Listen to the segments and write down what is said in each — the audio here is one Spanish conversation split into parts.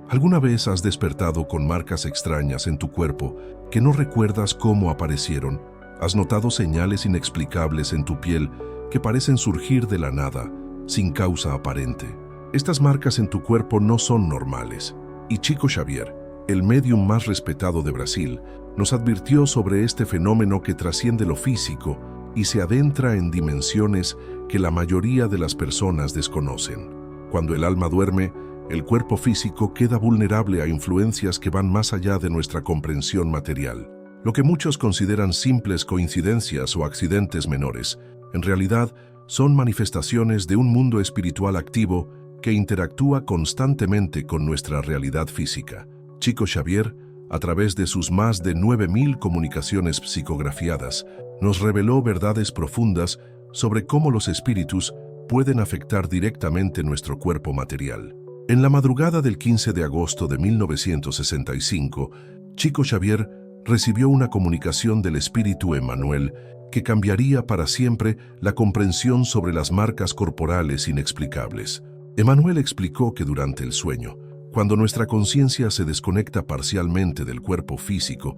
¿Alguna vez has despertado con marcas extrañas en tu cuerpo que no recuerdas cómo aparecieron? ¿Has notado señales inexplicables en tu piel que parecen surgir de la nada, sin causa aparente? Estas marcas en tu cuerpo no son normales. Y Chico Xavier, el médium más respetado de Brasil, nos advirtió sobre este fenómeno que trasciende lo físico y se adentra en dimensiones que la mayoría de las personas desconocen. Cuando el alma duerme, el cuerpo físico queda vulnerable a influencias que van más allá de nuestra comprensión material. Lo que muchos consideran simples coincidencias o accidentes menores, en realidad son manifestaciones de un mundo espiritual activo que interactúa constantemente con nuestra realidad física. Chico Xavier, a través de sus más de 9.000 comunicaciones psicografiadas, nos reveló verdades profundas sobre cómo los espíritus pueden afectar directamente nuestro cuerpo material. En la madrugada del 15 de agosto de 1965, Chico Xavier recibió una comunicación del espíritu Emmanuel que cambiaría para siempre la comprensión sobre las marcas corporales inexplicables. Emmanuel explicó que durante el sueño, cuando nuestra conciencia se desconecta parcialmente del cuerpo físico,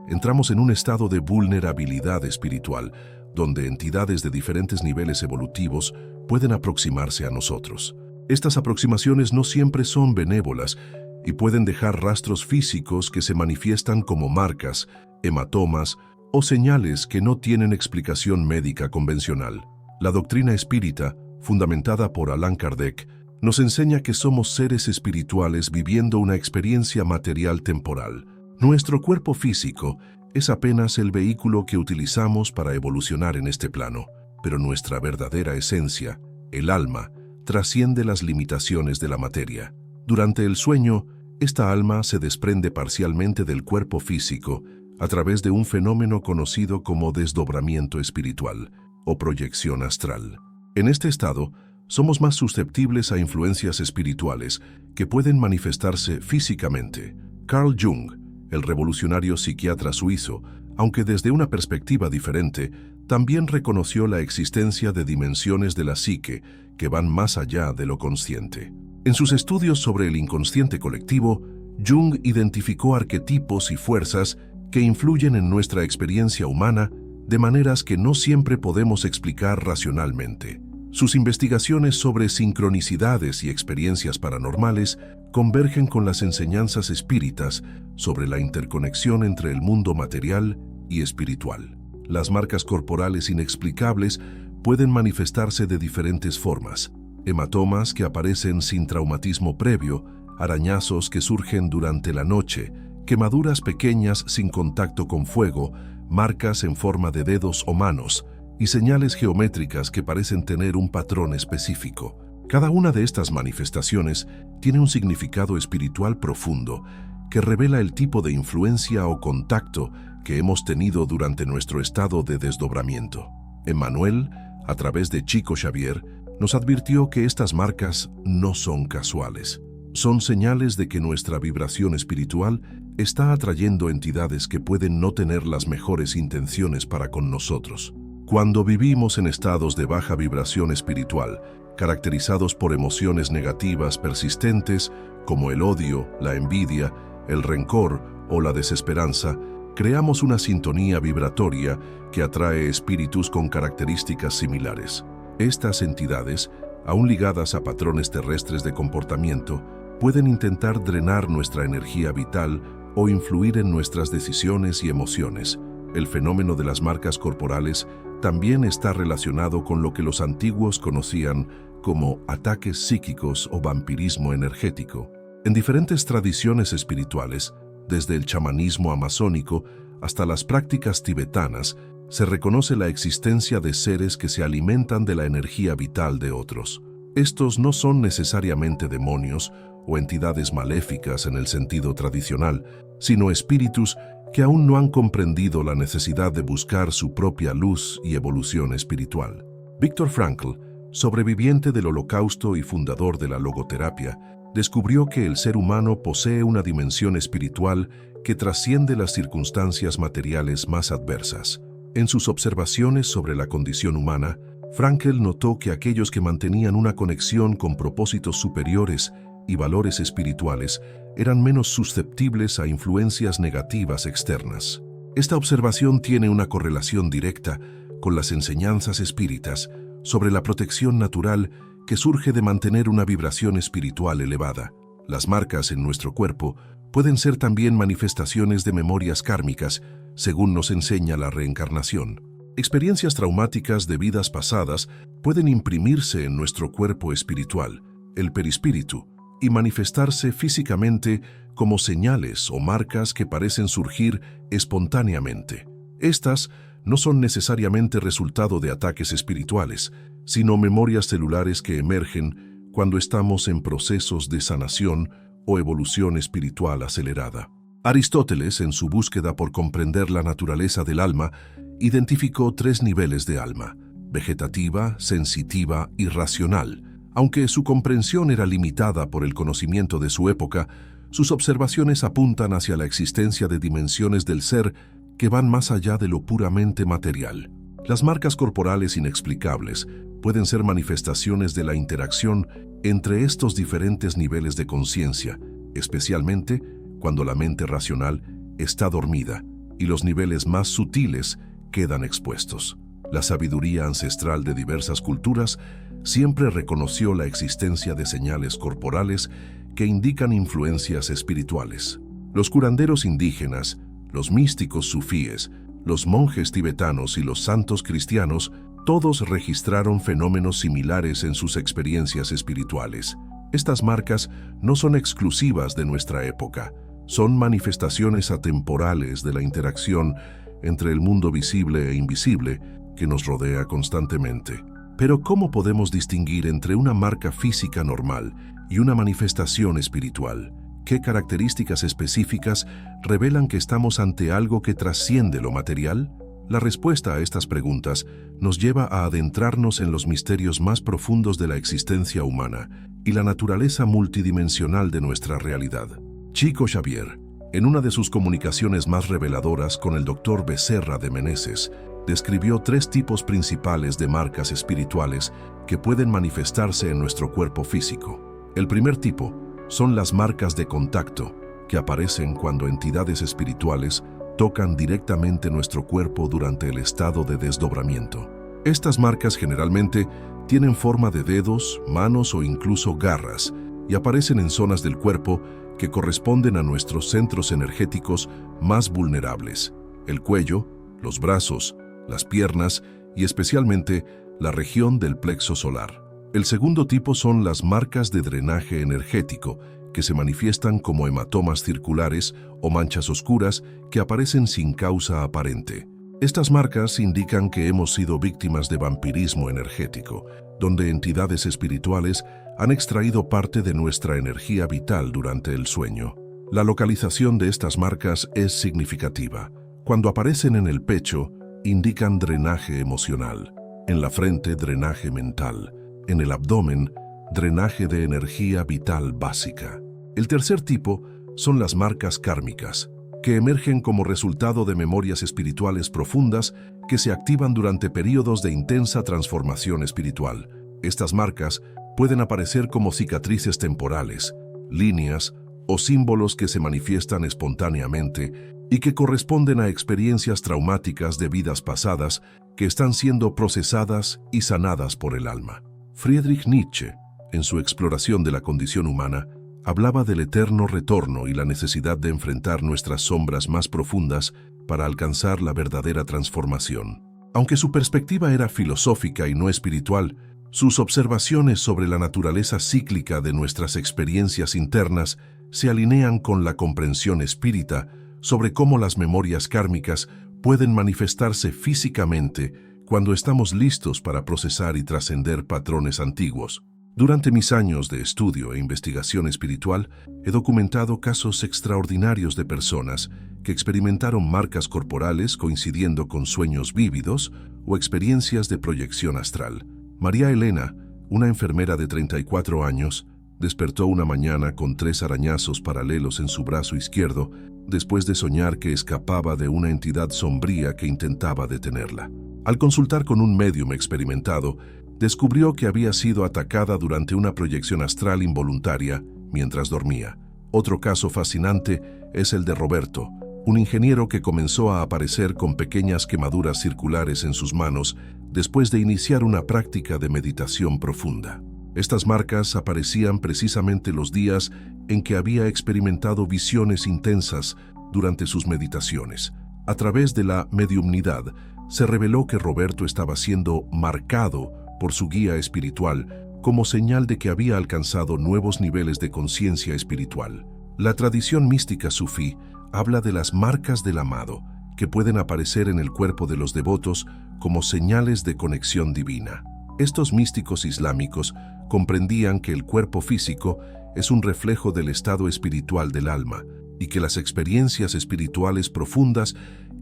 entramos en un estado de vulnerabilidad espiritual, donde entidades de diferentes niveles evolutivos pueden aproximarse a nosotros. Estas aproximaciones no siempre son benévolas y pueden dejar rastros físicos que se manifiestan como marcas, hematomas o señales que no tienen explicación médica convencional. La doctrina espírita, fundamentada por Allan Kardec, nos enseña que somos seres espirituales viviendo una experiencia material temporal. Nuestro cuerpo físico es apenas el vehículo que utilizamos para evolucionar en este plano, pero nuestra verdadera esencia, el alma, trasciende las limitaciones de la materia. Durante el sueño, esta alma se desprende parcialmente del cuerpo físico a través de un fenómeno conocido como desdobramiento espiritual o proyección astral. En este estado, somos más susceptibles a influencias espirituales que pueden manifestarse físicamente. Carl Jung, el revolucionario psiquiatra suizo, aunque desde una perspectiva diferente, también reconoció la existencia de dimensiones de la psique que van más allá de lo consciente. En sus estudios sobre el inconsciente colectivo, Jung identificó arquetipos y fuerzas que influyen en nuestra experiencia humana de maneras que no siempre podemos explicar racionalmente. Sus investigaciones sobre sincronicidades y experiencias paranormales convergen con las enseñanzas espíritas sobre la interconexión entre el mundo material y espiritual. Las marcas corporales inexplicables pueden manifestarse de diferentes formas: hematomas que aparecen sin traumatismo previo, arañazos que surgen durante la noche, quemaduras pequeñas sin contacto con fuego, marcas en forma de dedos o manos, y señales geométricas que parecen tener un patrón específico. Cada una de estas manifestaciones tiene un significado espiritual profundo que revela el tipo de influencia o contacto que hemos tenido durante nuestro estado de desdobramiento. Emmanuel, a través de Chico Xavier, nos advirtió que estas marcas no son casuales. Son señales de que nuestra vibración espiritual está atrayendo entidades que pueden no tener las mejores intenciones para con nosotros. Cuando vivimos en estados de baja vibración espiritual, caracterizados por emociones negativas persistentes como el odio, la envidia, el rencor o la desesperanza, creamos una sintonía vibratoria que atrae espíritus con características similares. Estas entidades, aún ligadas a patrones terrestres de comportamiento, pueden intentar drenar nuestra energía vital o influir en nuestras decisiones y emociones. El fenómeno de las marcas corporales también está relacionado con lo que los antiguos conocían como ataques psíquicos o vampirismo energético. En diferentes tradiciones espirituales, desde el chamanismo amazónico hasta las prácticas tibetanas, se reconoce la existencia de seres que se alimentan de la energía vital de otros. Estos no son necesariamente demonios o entidades maléficas en el sentido tradicional, sino espíritus que aún no han comprendido la necesidad de buscar su propia luz y evolución espiritual. Viktor Frankl, sobreviviente del Holocausto y fundador de la logoterapia, descubrió que el ser humano posee una dimensión espiritual que trasciende las circunstancias materiales más adversas. En sus observaciones sobre la condición humana, Frankl notó que aquellos que mantenían una conexión con propósitos superiores y valores espirituales eran menos susceptibles a influencias negativas externas. Esta observación tiene una correlación directa con las enseñanzas espíritas sobre la protección natural que surge de mantener una vibración espiritual elevada. Las marcas en nuestro cuerpo pueden ser también manifestaciones de memorias kármicas, según nos enseña la reencarnación. Experiencias traumáticas de vidas pasadas pueden imprimirse en nuestro cuerpo espiritual, el perispíritu, y manifestarse físicamente como señales o marcas que parecen surgir espontáneamente. Estas no son necesariamente resultado de ataques espirituales, sino memorias celulares que emergen cuando estamos en procesos de sanación o evolución espiritual acelerada. Aristóteles, en su búsqueda por comprender la naturaleza del alma, identificó 3 niveles de alma: vegetativa, sensitiva y racional. Aunque su comprensión era limitada por el conocimiento de su época, sus observaciones apuntan hacia la existencia de dimensiones del ser que van más allá de lo puramente material. Las marcas corporales inexplicables pueden ser manifestaciones de la interacción entre estos diferentes niveles de conciencia, especialmente cuando la mente racional está dormida y los niveles más sutiles quedan expuestos. La sabiduría ancestral de diversas culturas siempre reconoció la existencia de señales corporales que indican influencias espirituales. Los curanderos indígenas, los místicos sufíes, los monjes tibetanos y los santos cristianos, todos registraron fenómenos similares en sus experiencias espirituales. Estas marcas no son exclusivas de nuestra época, son manifestaciones atemporales de la interacción entre el mundo visible e invisible que nos rodea constantemente. Pero ¿cómo podemos distinguir entre una marca física normal y una manifestación espiritual? ¿Qué características específicas revelan que estamos ante algo que trasciende lo material? La respuesta a estas preguntas nos lleva a adentrarnos en los misterios más profundos de la existencia humana y la naturaleza multidimensional de nuestra realidad. Chico Xavier, en una de sus comunicaciones más reveladoras con el Dr. Becerra de Meneses, describió 3 tipos principales de marcas espirituales que pueden manifestarse en nuestro cuerpo físico. El primer tipo son las marcas de contacto, que aparecen cuando entidades espirituales tocan directamente nuestro cuerpo durante el estado de desdobramiento. Estas marcas generalmente tienen forma de dedos, manos o incluso garras, y aparecen en zonas del cuerpo que corresponden a nuestros centros energéticos más vulnerables: el cuello, los brazos, las piernas y especialmente la región del plexo solar. El segundo tipo son las marcas de drenaje energético, que se manifiestan como hematomas circulares o manchas oscuras que aparecen sin causa aparente. Estas marcas indican que hemos sido víctimas de vampirismo energético, donde entidades espirituales han extraído parte de nuestra energía vital durante el sueño. La localización de estas marcas es significativa. Cuando aparecen en el pecho, indican drenaje emocional; en la frente, drenaje mental; en el abdomen, drenaje de energía vital básica. El tercer tipo son las marcas kármicas, que emergen como resultado de memorias espirituales profundas que se activan durante períodos de intensa transformación espiritual. Estas marcas pueden aparecer como cicatrices temporales, líneas o símbolos que se manifiestan espontáneamente y que corresponden a experiencias traumáticas de vidas pasadas que están siendo procesadas y sanadas por el alma. Friedrich Nietzsche, en su exploración de la condición humana, hablaba del eterno retorno y la necesidad de enfrentar nuestras sombras más profundas para alcanzar la verdadera transformación. Aunque su perspectiva era filosófica y no espiritual, sus observaciones sobre la naturaleza cíclica de nuestras experiencias internas se alinean con la comprensión espírita sobre cómo las memorias kármicas pueden manifestarse físicamente cuando estamos listos para procesar y trascender patrones antiguos. Durante mis años de estudio e investigación espiritual, he documentado casos extraordinarios de personas que experimentaron marcas corporales coincidiendo con sueños vívidos o experiencias de proyección astral. María Elena, una enfermera de 34 años, despertó una mañana con 3 arañazos paralelos en su brazo izquierdo después de soñar que escapaba de una entidad sombría que intentaba detenerla. Al consultar con un médium experimentado, descubrió que había sido atacada durante una proyección astral involuntaria mientras dormía. Otro caso fascinante es el de Roberto, un ingeniero que comenzó a aparecer con pequeñas quemaduras circulares en sus manos después de iniciar una práctica de meditación profunda. Estas marcas aparecían precisamente los días en que había experimentado visiones intensas durante sus meditaciones. A través de la mediumnidad, se reveló que Roberto estaba siendo marcado por su guía espiritual como señal de que había alcanzado nuevos niveles de conciencia espiritual. La tradición mística sufí habla de las marcas del amado, que pueden aparecer en el cuerpo de los devotos como señales de conexión divina. Estos místicos islámicos comprendían que el cuerpo físico es un reflejo del estado espiritual del alma y que las experiencias espirituales profundas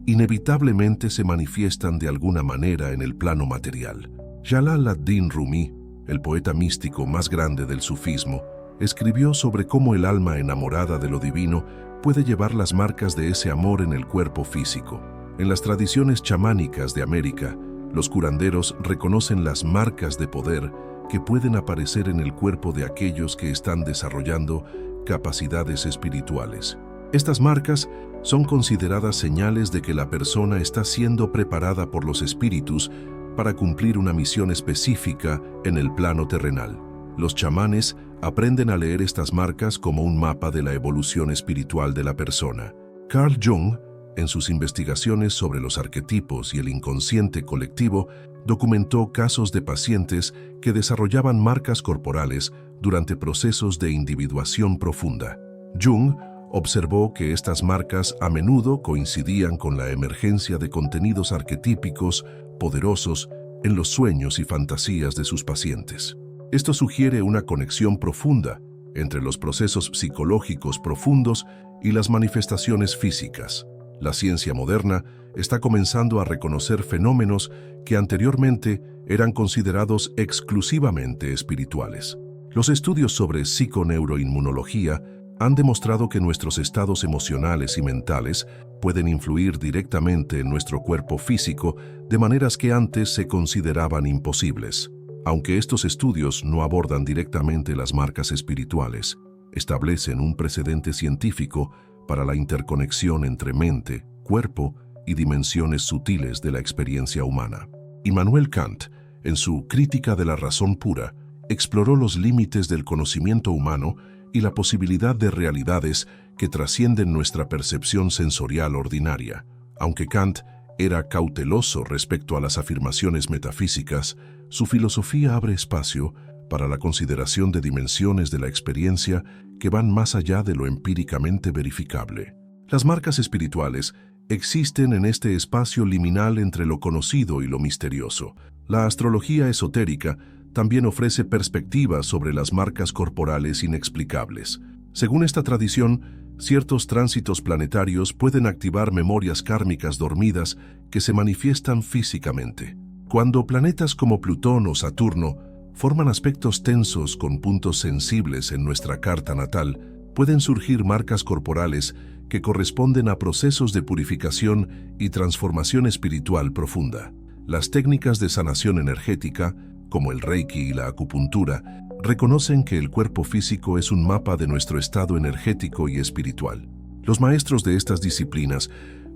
inevitablemente se manifiestan de alguna manera en el plano material. Jalal ad-Din Rumi, el poeta místico más grande del sufismo, escribió sobre cómo el alma enamorada de lo divino puede llevar las marcas de ese amor en el cuerpo físico. En las tradiciones chamánicas de América, los curanderos reconocen las marcas de poder que pueden aparecer en el cuerpo de aquellos que están desarrollando capacidades espirituales. Estas marcas son consideradas señales de que la persona está siendo preparada por los espíritus para cumplir una misión específica en el plano terrenal. Los chamanes aprenden a leer estas marcas como un mapa de la evolución espiritual de la persona. Carl Jung, en sus investigaciones sobre los arquetipos y el inconsciente colectivo, documentó casos de pacientes que desarrollaban marcas corporales durante procesos de individuación profunda. Jung observó que estas marcas a menudo coincidían con la emergencia de contenidos arquetípicos poderosos en los sueños y fantasías de sus pacientes. Esto sugiere una conexión profunda entre los procesos psicológicos profundos y las manifestaciones físicas. La ciencia moderna está comenzando a reconocer fenómenos que anteriormente eran considerados exclusivamente espirituales. Los estudios sobre psiconeuroinmunología han demostrado que nuestros estados emocionales y mentales pueden influir directamente en nuestro cuerpo físico de maneras que antes se consideraban imposibles. Aunque estos estudios no abordan directamente las marcas espirituales, establecen un precedente científico para la interconexión entre mente, cuerpo y dimensiones sutiles de la experiencia humana. Immanuel Kant, en su Crítica de la razón pura, exploró los límites del conocimiento humano y la posibilidad de realidades que trascienden nuestra percepción sensorial ordinaria. Aunque Kant era cauteloso respecto a las afirmaciones metafísicas, su filosofía abre espacio para la consideración de dimensiones de la experiencia que van más allá de lo empíricamente verificable. Las marcas espirituales existen en este espacio liminal entre lo conocido y lo misterioso. La astrología esotérica también ofrece perspectivas sobre las marcas corporales inexplicables. Según esta tradición, ciertos tránsitos planetarios pueden activar memorias kármicas dormidas que se manifiestan físicamente. Cuando planetas como Plutón o Saturno forman aspectos tensos con puntos sensibles en nuestra carta natal, pueden surgir marcas corporales que corresponden a procesos de purificación y transformación espiritual profunda. Las técnicas de sanación energética, como el Reiki y la acupuntura, reconocen que el cuerpo físico es un mapa de nuestro estado energético y espiritual. Los maestros de estas disciplinas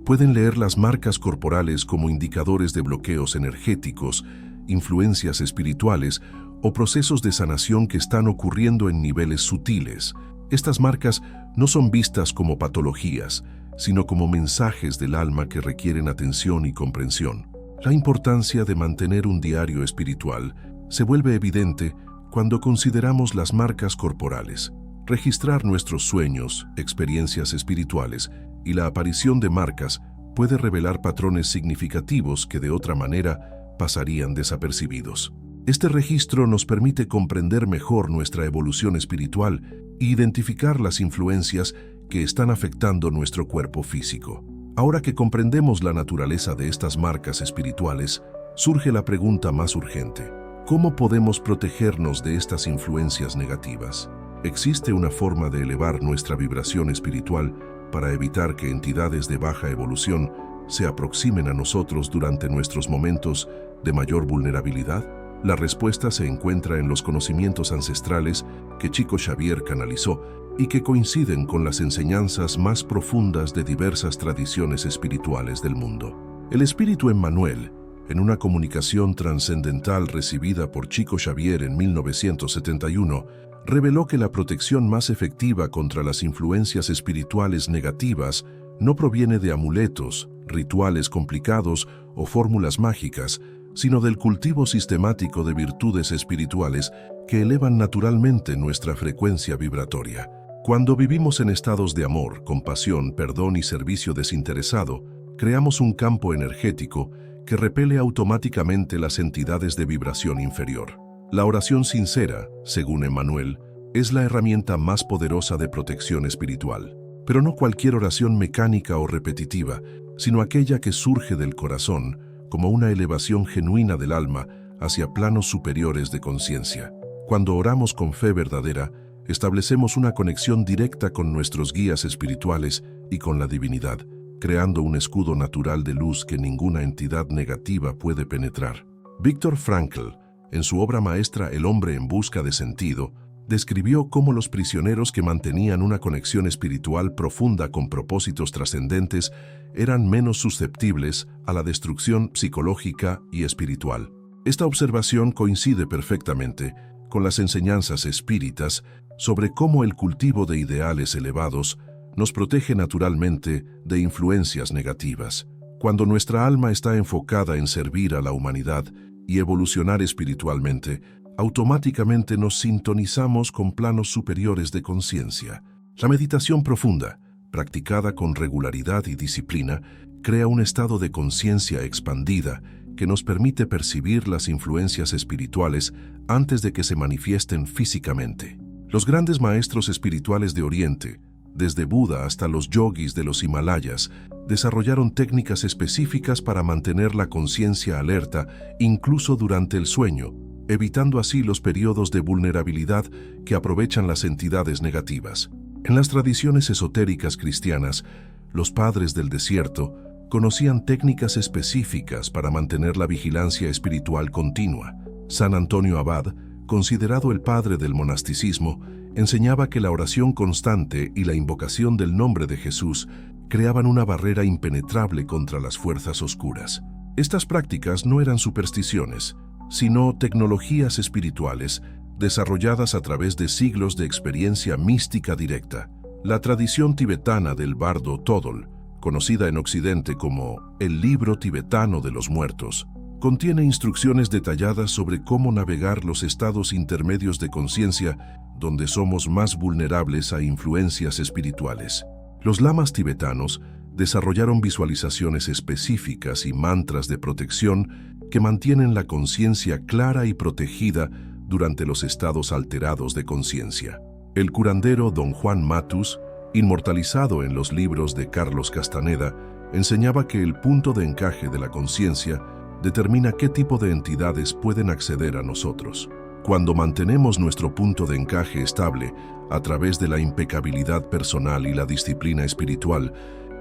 pueden leer las marcas corporales como indicadores de bloqueos energéticos, influencias espirituales o procesos de sanación que están ocurriendo en niveles sutiles. Estas marcas no son vistas como patologías, sino como mensajes del alma que requieren atención y comprensión. La importancia de mantener un diario espiritual se vuelve evidente cuando consideramos las marcas corporales. Registrar nuestros sueños, experiencias espirituales y la aparición de marcas puede revelar patrones significativos que de otra manera pasarían desapercibidos. Este registro nos permite comprender mejor nuestra evolución espiritual e identificar las influencias que están afectando nuestro cuerpo físico. Ahora que comprendemos la naturaleza de estas marcas espirituales, surge la pregunta más urgente: ¿cómo podemos protegernos de estas influencias negativas? ¿Existe una forma de elevar nuestra vibración espiritual para evitar que entidades de baja evolución se aproximen a nosotros durante nuestros momentos de mayor vulnerabilidad? La respuesta se encuentra en los conocimientos ancestrales que Chico Xavier canalizó y que coinciden con las enseñanzas más profundas de diversas tradiciones espirituales del mundo. El espíritu Emmanuel, en una comunicación trascendental recibida por Chico Xavier en 1971, reveló que la protección más efectiva contra las influencias espirituales negativas no proviene de amuletos, rituales complicados o fórmulas mágicas, sino del cultivo sistemático de virtudes espirituales que elevan naturalmente nuestra frecuencia vibratoria. Cuando vivimos en estados de amor, compasión, perdón y servicio desinteresado, creamos un campo energético que repele automáticamente las entidades de vibración inferior. La oración sincera, según Emmanuel, es la herramienta más poderosa de protección espiritual. Pero no cualquier oración mecánica o repetitiva, sino aquella que surge del corazón, como una elevación genuina del alma hacia planos superiores de conciencia. Cuando oramos con fe verdadera, establecemos una conexión directa con nuestros guías espirituales y con la divinidad, creando un escudo natural de luz que ninguna entidad negativa puede penetrar. Viktor Frankl, en su obra maestra El hombre en busca de sentido, describió cómo los prisioneros que mantenían una conexión espiritual profunda con propósitos trascendentes eran menos susceptibles a la destrucción psicológica y espiritual. Esta observación coincide perfectamente con las enseñanzas espíritas sobre cómo el cultivo de ideales elevados nos protege naturalmente de influencias negativas. Cuando nuestra alma está enfocada en servir a la humanidad y evolucionar espiritualmente, automáticamente nos sintonizamos con planos superiores de conciencia. La meditación profunda, practicada con regularidad y disciplina, crea un estado de conciencia expandida que nos permite percibir las influencias espirituales antes de que se manifiesten físicamente. Los grandes maestros espirituales de Oriente, desde Buda hasta los yogis de los Himalayas, desarrollaron técnicas específicas para mantener la conciencia alerta incluso durante el sueño, evitando así los periodos de vulnerabilidad que aprovechan las entidades negativas. En las tradiciones esotéricas cristianas, los padres del desierto conocían técnicas específicas para mantener la vigilancia espiritual continua. San Antonio Abad, considerado el padre del monasticismo, enseñaba que la oración constante y la invocación del nombre de Jesús creaban una barrera impenetrable contra las fuerzas oscuras. Estas prácticas no eran supersticiones, sino tecnologías espirituales desarrolladas a través de siglos de experiencia mística directa. La tradición tibetana del bardo Todol, conocida en Occidente como el Libro Tibetano de los Muertos, contiene instrucciones detalladas sobre cómo navegar los estados intermedios de conciencia donde somos más vulnerables a influencias espirituales. Los lamas tibetanos desarrollaron visualizaciones específicas y mantras de protección que mantienen la conciencia clara y protegida durante los estados alterados de conciencia. El curandero Don Juan Matus, inmortalizado en los libros de Carlos Castaneda, enseñaba que el punto de encaje de la conciencia determina qué tipo de entidades pueden acceder a nosotros. Cuando mantenemos nuestro punto de encaje estable a través de la impecabilidad personal y la disciplina espiritual,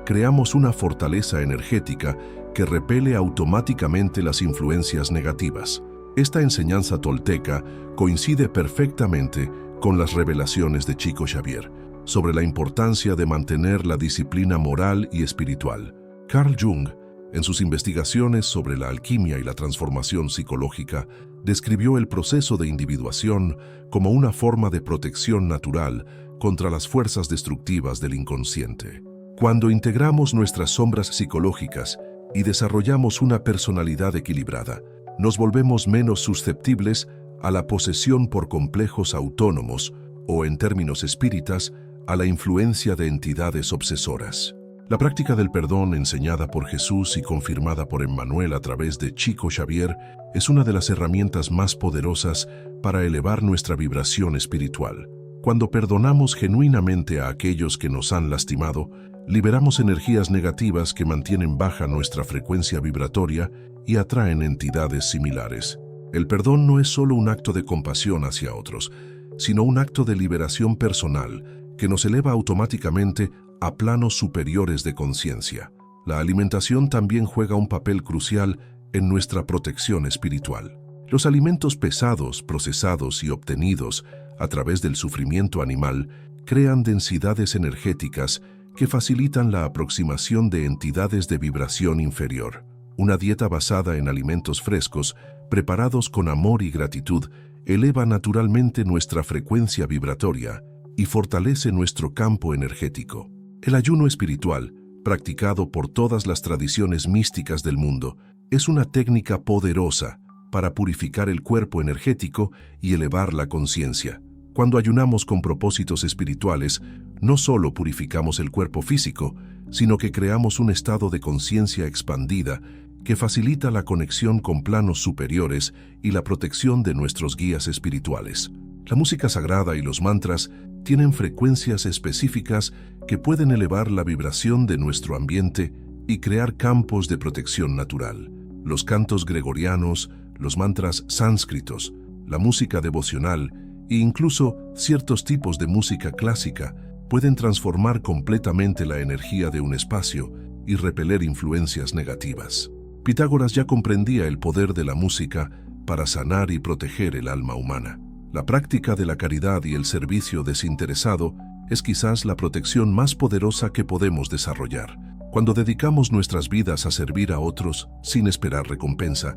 creamos una fortaleza energética que repele automáticamente las influencias negativas. Esta enseñanza tolteca coincide perfectamente con las revelaciones de Chico Xavier sobre la importancia de mantener la disciplina moral y espiritual. Carl Jung, en sus investigaciones sobre la alquimia y la transformación psicológica, describió el proceso de individuación como una forma de protección natural contra las fuerzas destructivas del inconsciente. Cuando integramos nuestras sombras psicológicas y desarrollamos una personalidad equilibrada, nos volvemos menos susceptibles a la posesión por complejos autónomos o, en términos espíritas, a la influencia de entidades obsesoras. La práctica del perdón enseñada por Jesús y confirmada por Emmanuel a través de Chico Xavier es una de las herramientas más poderosas para elevar nuestra vibración espiritual. Cuando perdonamos genuinamente a aquellos que nos han lastimado, liberamos energías negativas que mantienen baja nuestra frecuencia vibratoria y atraen entidades similares. El perdón no es solo un acto de compasión hacia otros, sino un acto de liberación personal que nos eleva automáticamente a planos superiores de conciencia. La alimentación también juega un papel crucial en nuestra protección espiritual. Los alimentos pesados, procesados y obtenidos a través del sufrimiento animal crean densidades energéticas que facilitan la aproximación de entidades de vibración inferior. Una dieta basada en alimentos frescos, preparados con amor y gratitud, eleva naturalmente nuestra frecuencia vibratoria y fortalece nuestro campo energético. El ayuno espiritual, practicado por todas las tradiciones místicas del mundo, es una técnica poderosa para purificar el cuerpo energético y elevar la conciencia. Cuando ayunamos con propósitos espirituales, no solo purificamos el cuerpo físico, sino que creamos un estado de conciencia expandida que facilita la conexión con planos superiores y la protección de nuestros guías espirituales. La música sagrada y los mantras tienen frecuencias específicas que pueden elevar la vibración de nuestro ambiente y crear campos de protección natural. Los cantos gregorianos, los mantras sánscritos, la música devocional e incluso ciertos tipos de música clásica pueden transformar completamente la energía de un espacio y repeler influencias negativas. Pitágoras ya comprendía el poder de la música para sanar y proteger el alma humana. La práctica de la caridad y el servicio desinteresado es quizás la protección más poderosa que podemos desarrollar. Cuando dedicamos nuestras vidas a servir a otros sin esperar recompensa,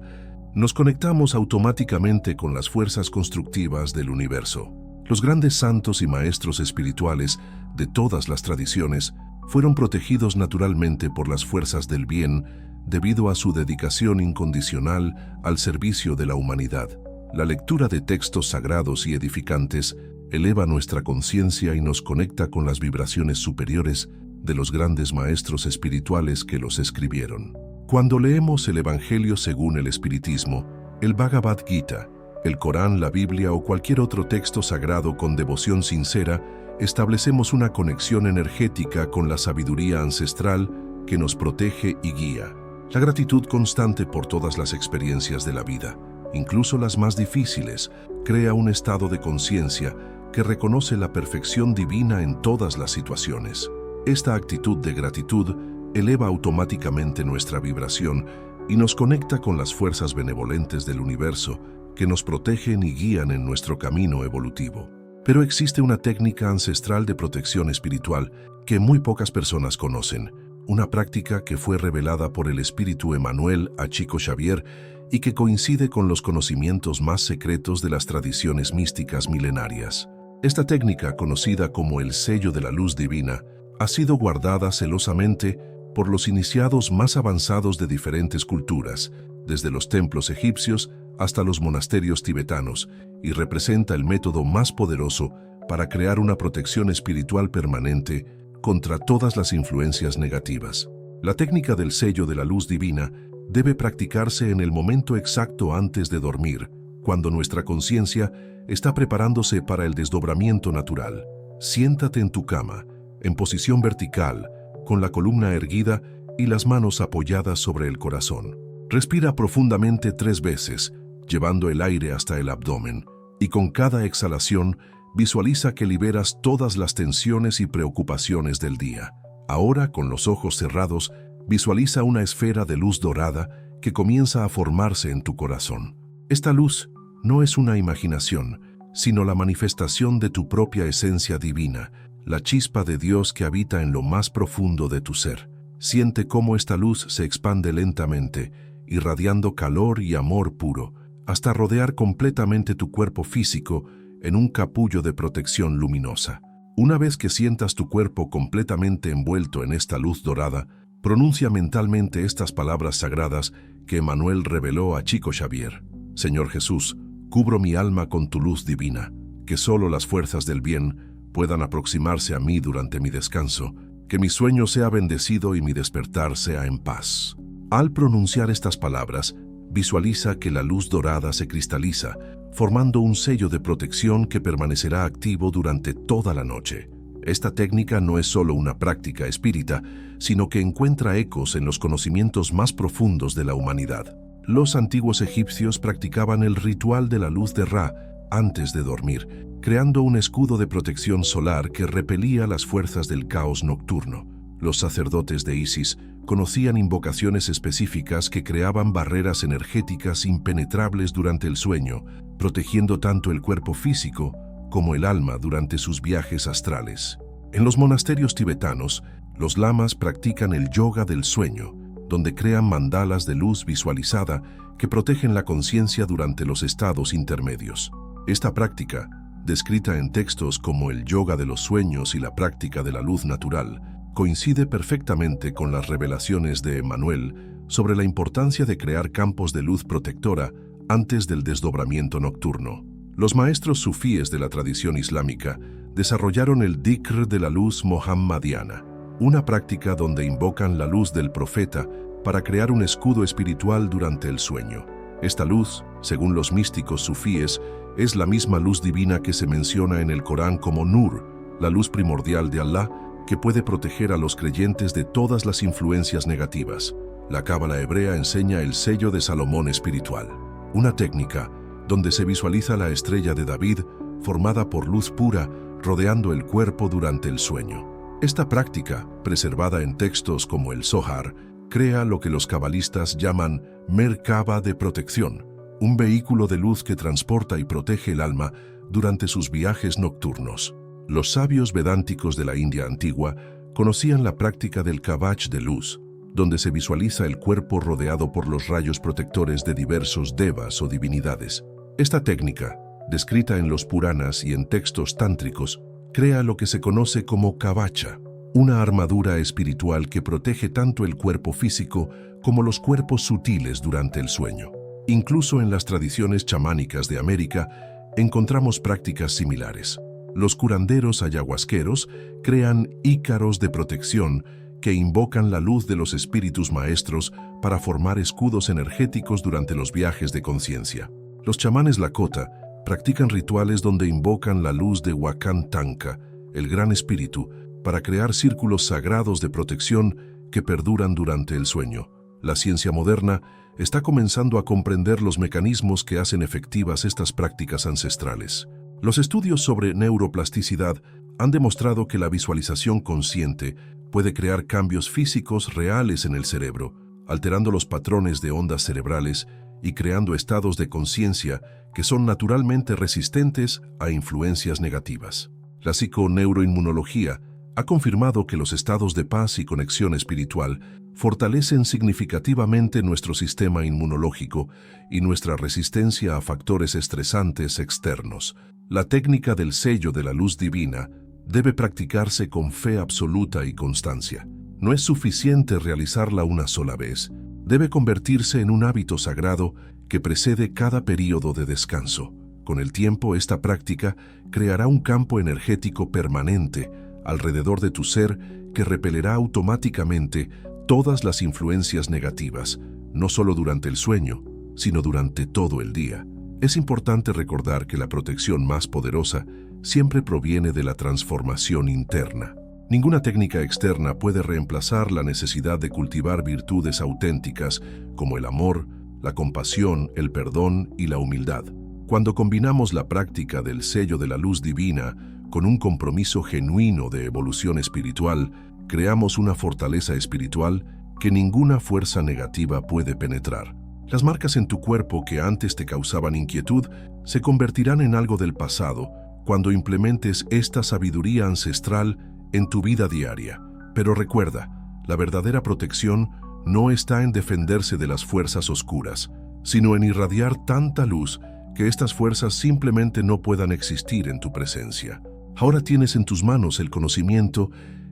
nos conectamos automáticamente con las fuerzas constructivas del universo. Los grandes santos y maestros espirituales de todas las tradiciones fueron protegidos naturalmente por las fuerzas del bien debido a su dedicación incondicional al servicio de la humanidad. La lectura de textos sagrados y edificantes eleva nuestra conciencia y nos conecta con las vibraciones superiores de los grandes maestros espirituales que los escribieron. Cuando leemos el Evangelio según el Espiritismo, el Bhagavad Gita, el Corán, la Biblia o cualquier otro texto sagrado con devoción sincera, establecemos una conexión energética con la sabiduría ancestral que nos protege y guía. La gratitud constante por todas las experiencias de la vida, incluso las más difíciles, crea un estado de conciencia que reconoce la perfección divina en todas las situaciones. Esta actitud de gratitud eleva automáticamente nuestra vibración y nos conecta con las fuerzas benevolentes del universo que nos protegen y guían en nuestro camino evolutivo. Pero existe una técnica ancestral de protección espiritual que muy pocas personas conocen, una práctica que fue revelada por el espíritu Emmanuel a Chico Xavier y que coincide con los conocimientos más secretos de las tradiciones místicas milenarias. Esta técnica, conocida como el sello de la luz divina, ha sido guardada celosamente por los iniciados más avanzados de diferentes culturas, desde los templos egipcios hasta los monasterios tibetanos, y representa el método más poderoso para crear una protección espiritual permanente contra todas las influencias negativas. La técnica del sello de la luz divina debe practicarse en el momento exacto antes de dormir, cuando nuestra conciencia está preparándose para el desdobramiento natural. Siéntate en tu cama, en posición vertical, con la columna erguida y las manos apoyadas sobre el corazón. Respira profundamente 3 veces, llevando el aire hasta el abdomen, y con cada exhalación visualiza que liberas todas las tensiones y preocupaciones del día. Ahora, con los ojos cerrados, visualiza una esfera de luz dorada que comienza a formarse en tu corazón. Esta luz no es una imaginación, sino la manifestación de tu propia esencia divina, la chispa de Dios que habita en lo más profundo de tu ser. Siente cómo esta luz se expande lentamente, irradiando calor y amor puro, hasta rodear completamente tu cuerpo físico en un capullo de protección luminosa. Una vez que sientas tu cuerpo completamente envuelto en esta luz dorada, pronuncia mentalmente estas palabras sagradas que Emmanuel reveló a Chico Xavier. Señor Jesús, cubro mi alma con tu luz divina, que solo las fuerzas del bien puedan aproximarse a mí durante mi descanso, que mi sueño sea bendecido y mi despertar sea en paz. Al pronunciar estas palabras, visualiza que la luz dorada se cristaliza, formando un sello de protección que permanecerá activo durante toda la noche. Esta técnica no es solo una práctica espírita, sino que encuentra ecos en los conocimientos más profundos de la humanidad. Los antiguos egipcios practicaban el ritual de la luz de Ra antes de dormir, creando un escudo de protección solar que repelía las fuerzas del caos nocturno. Los sacerdotes de Isis conocían invocaciones específicas que creaban barreras energéticas impenetrables durante el sueño, protegiendo tanto el cuerpo físico como el alma durante sus viajes astrales. En los monasterios tibetanos, los lamas practican el yoga del sueño, donde crean mandalas de luz visualizada que protegen la conciencia durante los estados intermedios. Esta práctica, descrita en textos como el yoga de los sueños y la práctica de la luz natural, coincide perfectamente con las revelaciones de Emmanuel sobre la importancia de crear campos de luz protectora antes del desdobramiento nocturno. Los maestros sufíes de la tradición islámica desarrollaron el dhikr de la luz mohammadiana, una práctica donde invocan la luz del profeta para crear un escudo espiritual durante el sueño. Esta luz, según los místicos sufíes, es la misma luz divina que se menciona en el Corán como Nur, la luz primordial de Allah, que puede proteger a los creyentes de todas las influencias negativas. La cábala hebrea enseña el sello de Salomón espiritual, una técnica donde se visualiza la estrella de David formada por luz pura rodeando el cuerpo durante el sueño. Esta práctica, preservada en textos como el Zohar, crea lo que los cabalistas llaman Merkaba de protección, un vehículo de luz que transporta y protege el alma durante sus viajes nocturnos. Los sabios vedánticos de la India antigua conocían la práctica del Kavach de luz, donde se visualiza el cuerpo rodeado por los rayos protectores de diversos devas o divinidades. Esta técnica, descrita en los Puranas y en textos tántricos, crea lo que se conoce como Kavacha, una armadura espiritual que protege tanto el cuerpo físico como los cuerpos sutiles durante el sueño. Incluso en las tradiciones chamánicas de América encontramos prácticas similares. Los curanderos ayahuasqueros crean ícaros de protección que invocan la luz de los espíritus maestros para formar escudos energéticos durante los viajes de conciencia. Los chamanes Lakota practican rituales donde invocan la luz de Wakan Tanka, el gran espíritu, para crear círculos sagrados de protección que perduran durante el sueño. La ciencia moderna está comenzando a comprender los mecanismos que hacen efectivas estas prácticas ancestrales. Los estudios sobre neuroplasticidad han demostrado que la visualización consciente puede crear cambios físicos reales en el cerebro, alterando los patrones de ondas cerebrales y creando estados de conciencia que son naturalmente resistentes a influencias negativas. La psiconeuroinmunología ha confirmado que los estados de paz y conexión espiritual fortalecen significativamente nuestro sistema inmunológico y nuestra resistencia a factores estresantes externos. La técnica del sello de la luz divina debe practicarse con fe absoluta y constancia. No es suficiente realizarla una sola vez. Debe convertirse en un hábito sagrado que precede cada período de descanso. Con el tiempo, esta práctica creará un campo energético permanente alrededor de tu ser que repelerá automáticamente todas las influencias negativas, no solo durante el sueño, sino durante todo el día. Es importante recordar que la protección más poderosa siempre proviene de la transformación interna. Ninguna técnica externa puede reemplazar la necesidad de cultivar virtudes auténticas como el amor, la compasión, el perdón y la humildad. Cuando combinamos la práctica del sello de la luz divina con un compromiso genuino de evolución espiritual, creamos una fortaleza espiritual que ninguna fuerza negativa puede penetrar. Las marcas en tu cuerpo que antes te causaban inquietud se convertirán en algo del pasado cuando implementes esta sabiduría ancestral en tu vida diaria. Pero recuerda, la verdadera protección no está en defenderse de las fuerzas oscuras, sino en irradiar tanta luz que estas fuerzas simplemente no puedan existir en tu presencia. Ahora tienes en tus manos el conocimiento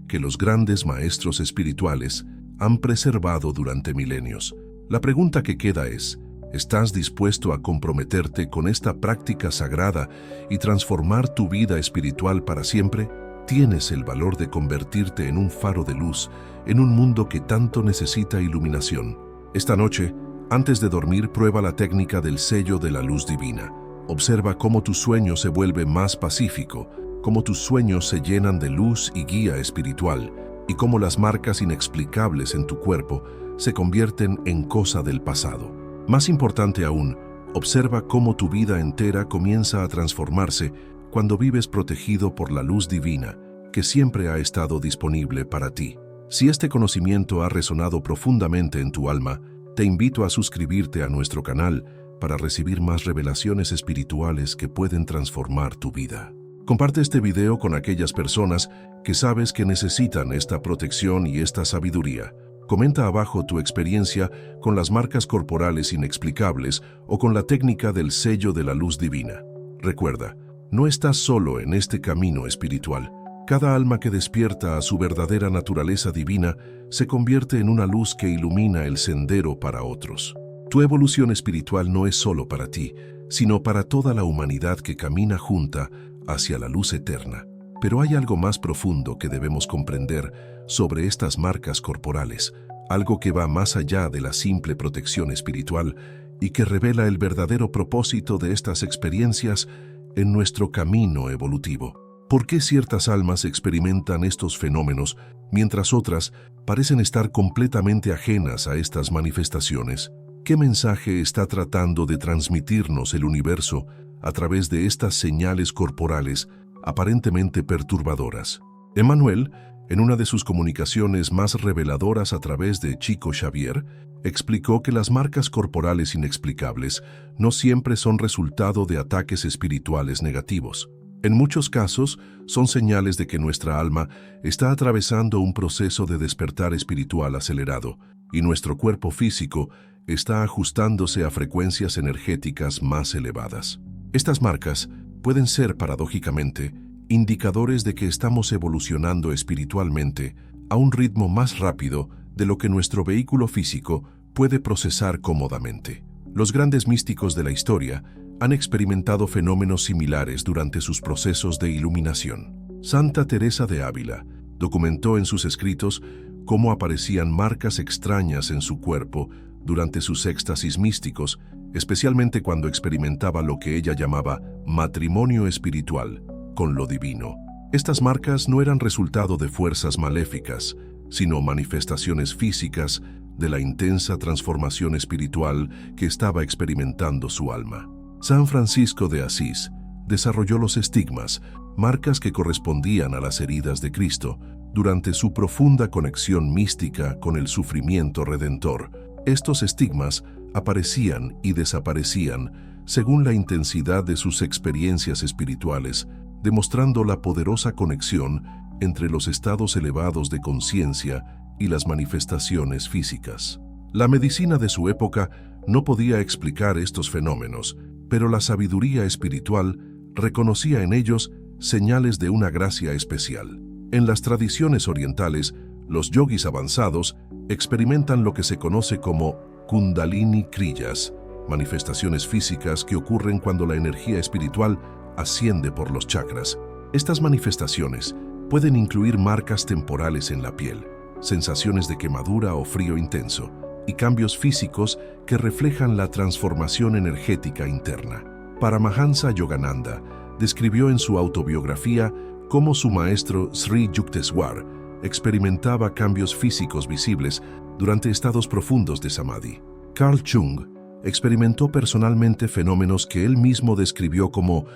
que los grandes maestros espirituales han preservado durante milenios. La pregunta que queda es, ¿estás dispuesto a comprometerte con esta práctica sagrada y transformar tu vida espiritual para siempre? Tienes el valor de convertirte en un faro de luz en un mundo que tanto necesita iluminación. Esta noche, antes de dormir, prueba la técnica del sello de la luz divina. Observa cómo tu sueño se vuelve más pacífico, cómo tus sueños se llenan de luz y guía espiritual, y cómo las marcas inexplicables en tu cuerpo se convierten en cosa del pasado. Más importante aún, observa cómo tu vida entera comienza a transformarse cuando vives protegido por la luz divina, que siempre ha estado disponible para ti. Si este conocimiento ha resonado profundamente en tu alma, te invito a suscribirte a nuestro canal para recibir más revelaciones espirituales que pueden transformar tu vida. Comparte este video con aquellas personas que sabes que necesitan esta protección y esta sabiduría. Comenta abajo tu experiencia con las marcas corporales inexplicables o con la técnica del sello de la luz divina. Recuerda, no estás solo en este camino espiritual. Cada alma que despierta a su verdadera naturaleza divina se convierte en una luz que ilumina el sendero para otros. Tu evolución espiritual no es solo para ti, sino para toda la humanidad que camina junta hacia la luz eterna. Pero hay algo más profundo que debemos comprender sobre estas marcas corporales, algo que va más allá de la simple protección espiritual y que revela el verdadero propósito de estas experiencias en nuestro camino evolutivo. ¿Por qué ciertas almas experimentan estos fenómenos mientras otras parecen estar completamente ajenas a estas manifestaciones? ¿Qué mensaje está tratando de transmitirnos el universo a través de estas señales corporales aparentemente perturbadoras? Emmanuel, en una de sus comunicaciones más reveladoras a través de Chico Xavier, explicó que las marcas corporales inexplicables no siempre son resultado de ataques espirituales negativos. En muchos casos, son señales de que nuestra alma está atravesando un proceso de despertar espiritual acelerado y nuestro cuerpo físico está ajustándose a frecuencias energéticas más elevadas. Estas marcas pueden ser, paradójicamente, indicadores de que estamos evolucionando espiritualmente a un ritmo más rápido de lo que nuestro vehículo físico puede procesar cómodamente. Los grandes místicos de la historia han experimentado fenómenos similares durante sus procesos de iluminación. Santa Teresa de Ávila documentó en sus escritos cómo aparecían marcas extrañas en su cuerpo durante sus éxtasis místicos, especialmente cuando experimentaba lo que ella llamaba matrimonio espiritual con lo divino. Estas marcas no eran resultado de fuerzas maléficas, sino manifestaciones físicas de la intensa transformación espiritual que estaba experimentando su alma. San Francisco de Asís desarrolló los estigmas, marcas que correspondían a las heridas de Cristo, durante su profunda conexión mística con el sufrimiento redentor. Estos estigmas aparecían y desaparecían según la intensidad de sus experiencias espirituales, demostrando la poderosa conexión entre los estados elevados de conciencia y las manifestaciones físicas. La medicina de su época no podía explicar estos fenómenos, pero la sabiduría espiritual reconocía en ellos señales de una gracia especial. En las tradiciones orientales, los yogis avanzados experimentan lo que se conoce como Kundalini Kriyas, manifestaciones físicas que ocurren cuando la energía espiritual asciende por los chakras. Estas manifestaciones pueden incluir marcas temporales en la piel, sensaciones de quemadura o frío intenso, y cambios físicos que reflejan la transformación energética interna. Paramahansa Yogananda describió en su autobiografía cómo su maestro Sri Yukteswar experimentaba cambios físicos visibles durante estados profundos de samadhi. Carl Jung experimentó personalmente fenómenos que él mismo describió como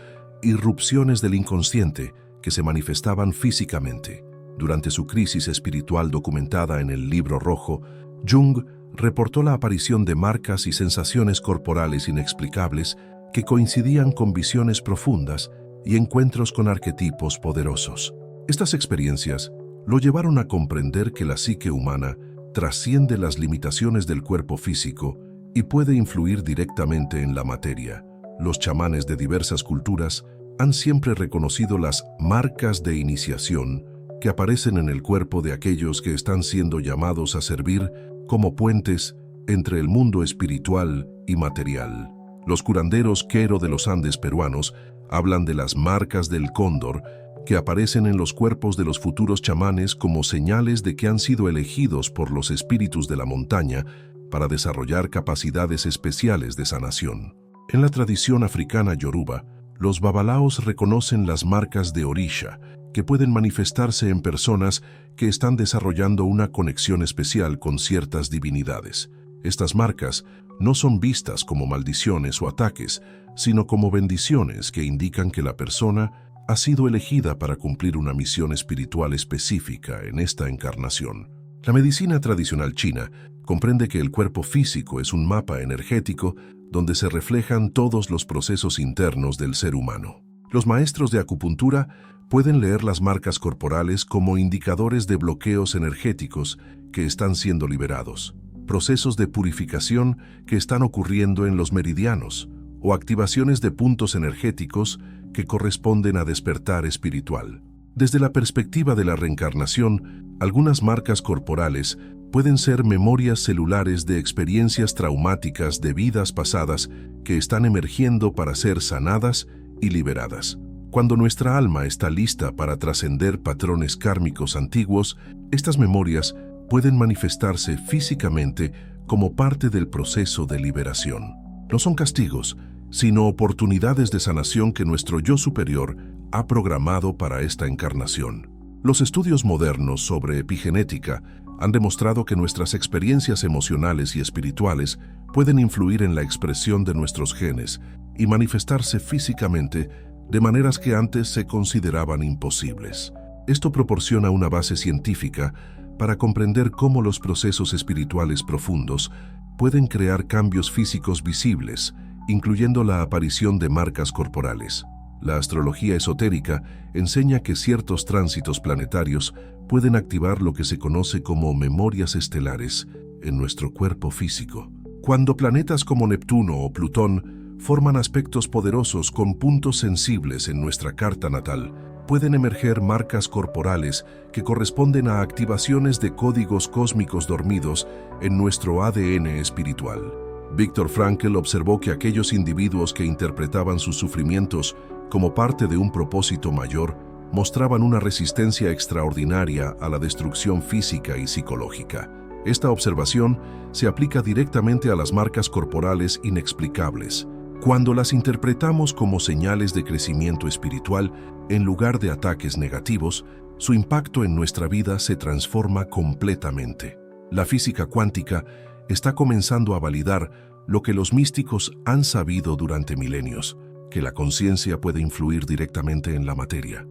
irrupciones del inconsciente que se manifestaban físicamente. Durante su crisis espiritual documentada en el Libro Rojo, Jung reportó la aparición de marcas y sensaciones corporales inexplicables que coincidían con visiones profundas y encuentros con arquetipos poderosos. Estas experiencias lo llevaron a comprender que la psique humana trasciende las limitaciones del cuerpo físico y puede influir directamente en la materia. Los chamanes de diversas culturas han siempre reconocido las marcas de iniciación que aparecen en el cuerpo de aquellos que están siendo llamados a servir como puentes entre el mundo espiritual y material. Los curanderos Quero de los Andes peruanos hablan de las marcas del cóndor que aparecen en los cuerpos de los futuros chamanes como señales de que han sido elegidos por los espíritus de la montaña para desarrollar capacidades especiales de sanación. En la tradición africana yoruba, los babalaos reconocen las marcas de orisha, que pueden manifestarse en personas que están desarrollando una conexión especial con ciertas divinidades. Estas marcas no son vistas como maldiciones o ataques, sino como bendiciones que indican que la persona ha sido elegida para cumplir una misión espiritual específica en esta encarnación. La medicina tradicional china comprende que el cuerpo físico es un mapa energético donde se reflejan todos los procesos internos del ser humano. Los maestros de acupuntura pueden leer las marcas corporales como indicadores de bloqueos energéticos que están siendo liberados, procesos de purificación que están ocurriendo en los meridianos o activaciones de puntos energéticos que corresponden a despertar espiritual. Desde la perspectiva de la reencarnación, algunas marcas corporales pueden ser memorias celulares de experiencias traumáticas de vidas pasadas que están emergiendo para ser sanadas y liberadas. Cuando nuestra alma está lista para trascender patrones kármicos antiguos, estas memorias pueden manifestarse físicamente como parte del proceso de liberación. No son castigos, sino oportunidades de sanación que nuestro yo superior ha programado para esta encarnación. Los estudios modernos sobre epigenética han demostrado que nuestras experiencias emocionales y espirituales pueden influir en la expresión de nuestros genes y manifestarse físicamente de maneras que antes se consideraban imposibles. Esto proporciona una base científica para comprender cómo los procesos espirituales profundos pueden crear cambios físicos visibles, incluyendo la aparición de marcas corporales. La astrología esotérica enseña que ciertos tránsitos planetarios pueden activar lo que se conoce como memorias estelares en nuestro cuerpo físico. Cuando planetas como Neptuno o Plutón forman aspectos poderosos con puntos sensibles en nuestra carta natal, pueden emerger marcas corporales que corresponden a activaciones de códigos cósmicos dormidos en nuestro ADN espiritual. Viktor Frankl observó que aquellos individuos que interpretaban sus sufrimientos como parte de un propósito mayor mostraban una resistencia extraordinaria a la destrucción física y psicológica. Esta observación se aplica directamente a las marcas corporales inexplicables. Cuando las interpretamos como señales de crecimiento espiritual en lugar de ataques negativos, su impacto en nuestra vida se transforma completamente. La física cuántica está comenzando a validar lo que los místicos han sabido durante milenios, que la conciencia puede influir directamente en la materia.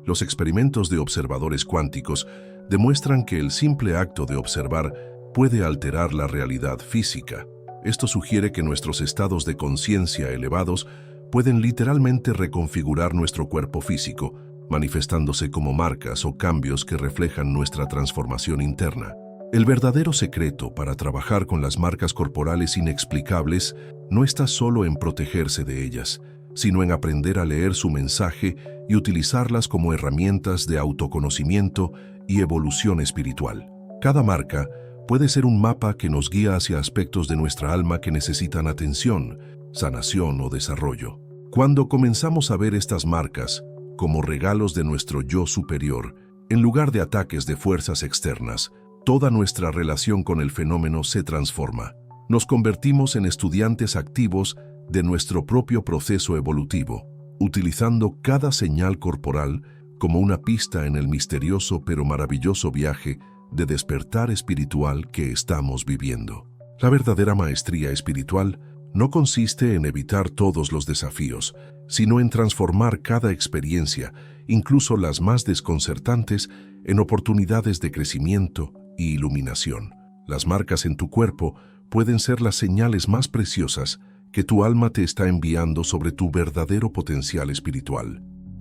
Los experimentos de observadores cuánticos demuestran que el simple acto de observar puede alterar la realidad física. Esto sugiere que nuestros estados de conciencia elevados pueden literalmente reconfigurar nuestro cuerpo físico, manifestándose como marcas o cambios que reflejan nuestra transformación interna. El verdadero secreto para trabajar con las marcas corporales inexplicables no está solo en protegerse de ellas, sino en aprender a leer su mensaje y utilizarlas como herramientas de autoconocimiento y evolución espiritual. Cada marca puede ser un mapa que nos guía hacia aspectos de nuestra alma que necesitan atención, sanación o desarrollo. Cuando comenzamos a ver estas marcas como regalos de nuestro yo superior, en lugar de ataques de fuerzas externas, toda nuestra relación con el fenómeno se transforma. Nos convertimos en estudiantes activos de nuestro propio proceso evolutivo, utilizando cada señal corporal como una pista en el misterioso pero maravilloso viaje de despertar espiritual que estamos viviendo. La verdadera maestría espiritual no consiste en evitar todos los desafíos, sino en transformar cada experiencia, incluso las más desconcertantes, en oportunidades de crecimiento y iluminación. Las marcas en tu cuerpo pueden ser las señales más preciosas que tu alma te está enviando sobre tu verdadero potencial espiritual.